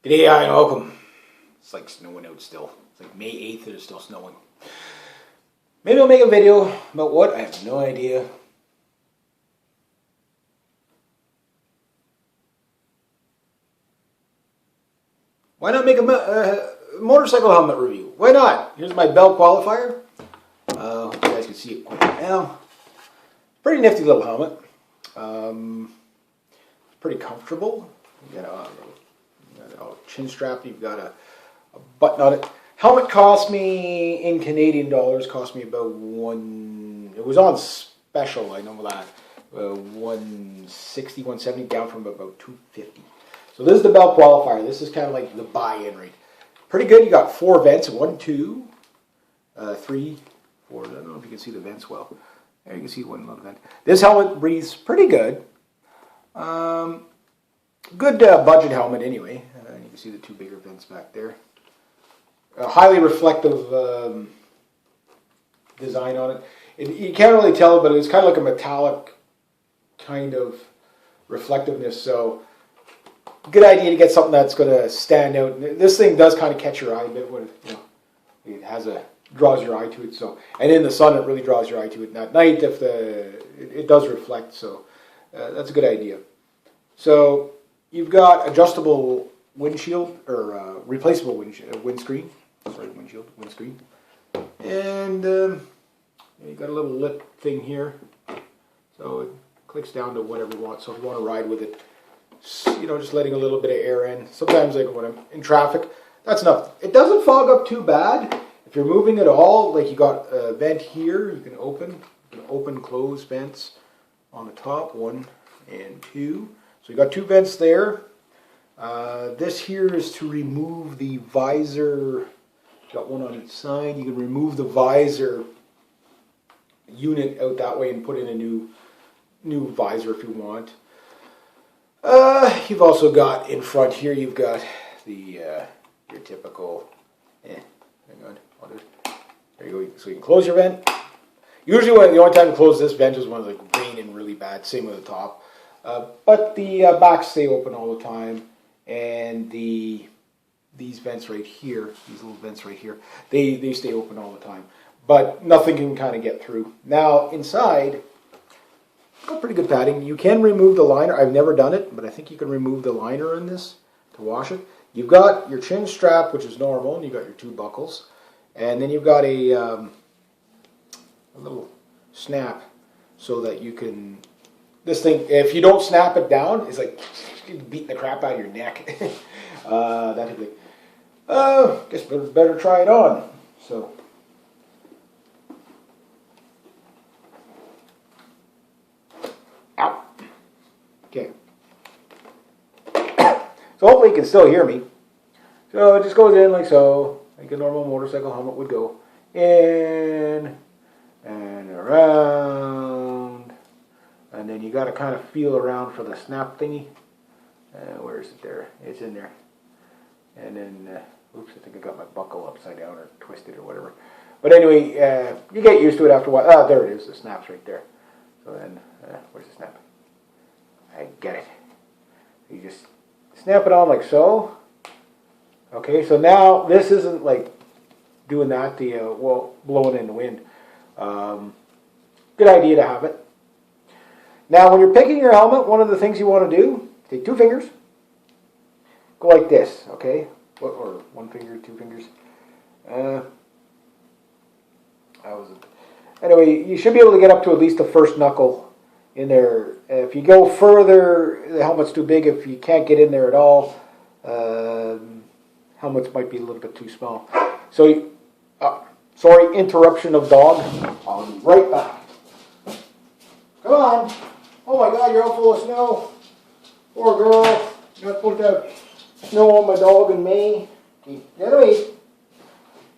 G'day, hi, and welcome. It's like snowing out still. It's like May 8th and it's still snowing. Maybe I'll make a video about what? I have no idea. Why not make a motorcycle helmet review? Why not? Here's my Bell Qualifier. Hope you guys can see it quite now. Pretty nifty little helmet. Pretty comfortable. You got a chin strap. You've got a button on it. Helmet cost me, in Canadian dollars, cost me about it was on special, I know that. 160, 170, down from about 250. So this is the Bell Qualifier. This is kind of like the buy-in rate. Pretty good. You got 4 vents. 1, 2, 3, 4. I don't know if you can see the vents well. There you can see one little vent. This helmet breathes pretty good. Good budget helmet anyway. You can see the 2 bigger vents back there. Highly reflective design on it. You can't really tell, but it's kind of like a metallic kind of reflectiveness. So good idea to get something that's going to stand out. This thing does kind of catch your eye a bit when it draws your eye to it. So, and in the sun, it really draws your eye to it. And at night, it does reflect. So that's a good idea. So you've got adjustable windshield or replaceable windscreen. Sorry, windscreen. And you got a little lip thing here. So it clicks down to whatever you want. So if you want to ride with it, just letting a little bit of air in. Sometimes, like when I'm in traffic, that's enough. It doesn't fog up too bad. If you're moving at all, like you got a vent here, you can open, close vents on the top, 1 and 2. So you got 2 vents there. This here is to remove the visor. Got one on each side. You can remove the visor unit out that way and put in a new visor if you want. You've also got in front here, you've got the your typical, hang on, there you go. So you can close your vent. Usually the only time to close this vent is when it's like raining really bad, same with the top. But the backs stay open all the time, and these vents right here, these little vents right here, they stay open all the time. But nothing can kind of get through. Now inside, got pretty good padding. You can remove the liner. I've never done it, but I think you can remove the liner in this to wash it. You've got your chin strap, which is normal, and you've got your 2 buckles. And then you've got a little snap so that you can, this thing, if you don't snap it down, it's like beating the crap out of your neck. That type of thing. Guess better try it on. So. Ow. Okay. So hopefully you can still hear me. So it just goes in like so, like a normal motorcycle helmet would go. In and around. And then you got to kind of feel around for the snap thingy. Where is it there? It's in there. And then, oops, I think I got my buckle upside down or twisted or whatever. But anyway, you get used to it after a while. Ah, there it is. The snap's right there. So then, where's the snap? I get it. You just snap it on like so. Okay, so now this isn't like doing that, blowing in the wind. Good idea to have it. Now, when you're picking your helmet, one of the things you want to do, take 2 fingers, go like this, okay? Or 1 finger, 2 fingers. Anyway, you should be able to get up to at least the first knuckle in there. If you go further, the helmet's too big. If you can't get in there at all, helmets might be a little bit too small. So, sorry, interruption of dog. I'll be right back. Come on. Oh my God, you're all full of snow. Poor girl. You're not supposed to have snow on my dog and me. Okay, get away.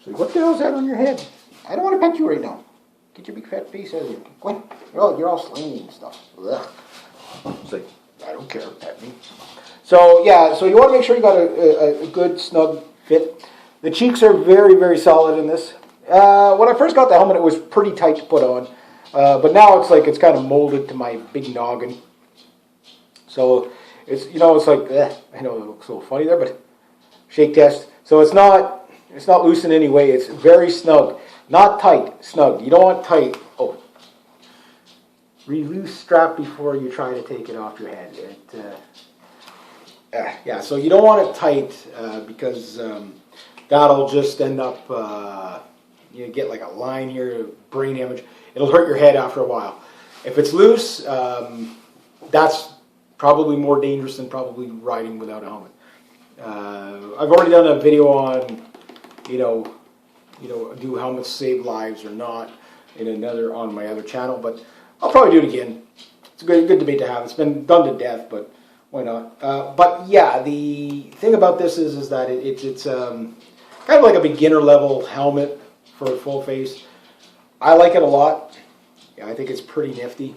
So what the hell's that on your head? I don't want to pet you right now. Get your big fat face out of here. Go on. You're all slimy and stuff. Ugh. It's like, I don't care, pet me. So yeah, so you want to make sure you got a good snug fit. The cheeks are very, very solid in this. When I first got the helmet, it was pretty tight to put on. But now it's kind of molded to my big noggin. So it's, it's like, I know it looks a little funny there, but Shake test. So it's not loose in any way. It's very snug. Not tight, snug. You don't want tight. Oh. Loose strap before you try to take it off your head. Yeah, so you don't want it tight because that'll just end up, you get like a line here, brain damage. It'll hurt your head after a while. If it's loose, that's probably more dangerous than probably riding without a helmet. I've already done a video on, do helmets save lives or not on my other channel, but I'll probably do it again. It's a good debate to have. It's been done to death, but why not? But yeah, the thing about this is that it's kind of like a beginner level helmet for a full face. I like it a lot. Yeah, I think it's pretty nifty.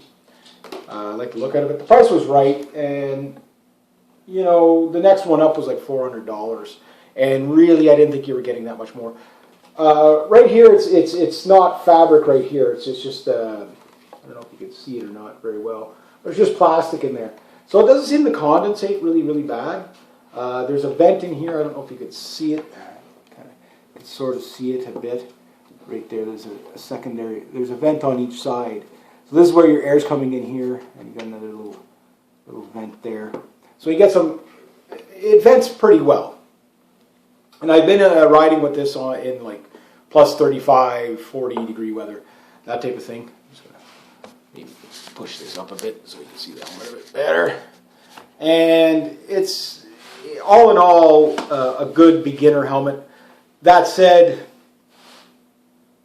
I like the look at it, but the price was right, and the next one up was like $400, and really I didn't think you were getting that much more. Right here, it's not fabric right here. It's just I don't know if you can see it or not very well. There's just plastic in there. So it doesn't seem to condensate really, really bad. There's a vent in here. I don't know if you can see it. You can sort of see it a bit. Right there, there's a secondary, there's a vent on each side. So this is where your air's coming in here, and you got another little vent there. So you get it vents pretty well. And I've been riding with this in like plus 35, 40 degree weather, that type of thing. I'm just going to maybe push this up a bit so you can see the helmet a bit better. And it's, all in all, a good beginner helmet. That said,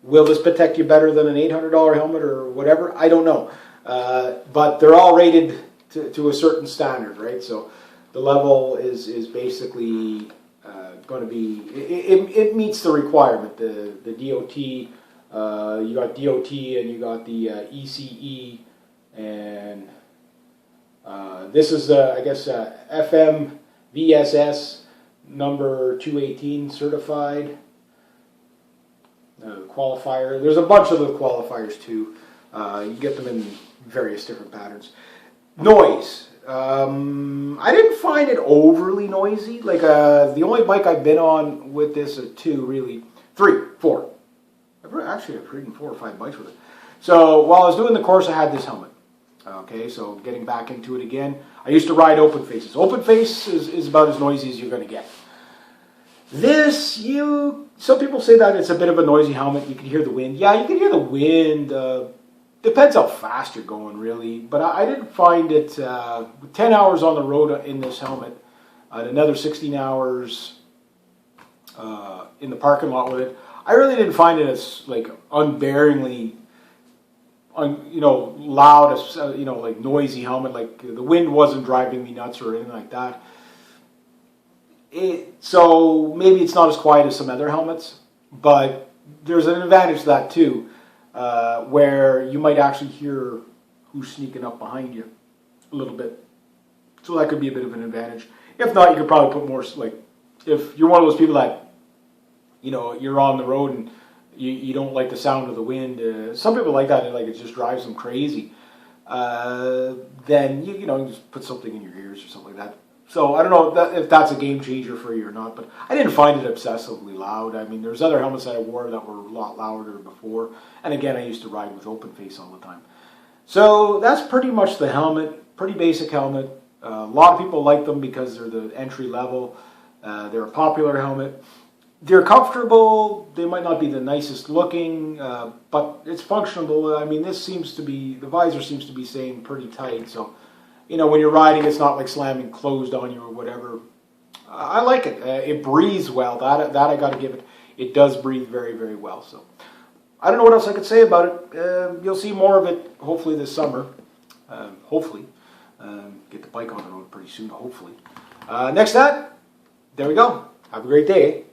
will this protect you better than an $800 helmet or whatever? I don't know. But they're all rated to a certain standard, right? So the level is basically going to be, it meets the requirement. The DOT, you got DOT and you got the ECE, and this is the, I guess, FM VSS number 218 certified. Qualifier. There's a bunch of the qualifiers too. You get them in various different patterns. Noise. I didn't find it overly noisy. Like the only bike I've been on with this are four. Actually, I've ridden 4 or 5 bikes with it. So while I was doing the course, I had this helmet. Okay, so getting back into it again. I used to ride open faces. Open face is about as noisy as you're going to get. This, some people say that it's a bit of a noisy helmet. You can hear the wind. Yeah, you can hear the wind. Depends how fast you're going, really. But I didn't find it, 10 hours on the road in this helmet, and another 16 hours in the parking lot with it. I really didn't find it as, like, unbearingly, loud, like noisy helmet. Like, the wind wasn't driving me nuts or anything like that. So maybe it's not as quiet as some other helmets, but there's an advantage to that too, where you might actually hear who's sneaking up behind you a little bit. So that could be a bit of an advantage. If not, you could probably put more, like, if you're one of those people that, you're on the road and you don't like the sound of the wind. Some people like that, and like it just drives them crazy. Then you just put something in your ears or something like that. So I don't know if that's a game changer for you or not, but I didn't find it obsessively loud. I mean, there's other helmets that I wore that were a lot louder before. And again, I used to ride with open face all the time. So that's pretty much the helmet. Pretty basic helmet. A lot of people like them because they're the entry level. They're a popular helmet. They're comfortable. They might not be the nicest looking, but it's functional. I mean, the visor seems to be staying pretty tight. So, when you're riding, it's not like slamming closed on you or whatever. I like it. It breathes well. That I got to give it. It does breathe very, very well. So, I don't know what else I could say about it. You'll see more of it hopefully this summer. Hopefully. Get the bike on the road pretty soon, hopefully. Next to that, there we go. Have a great day.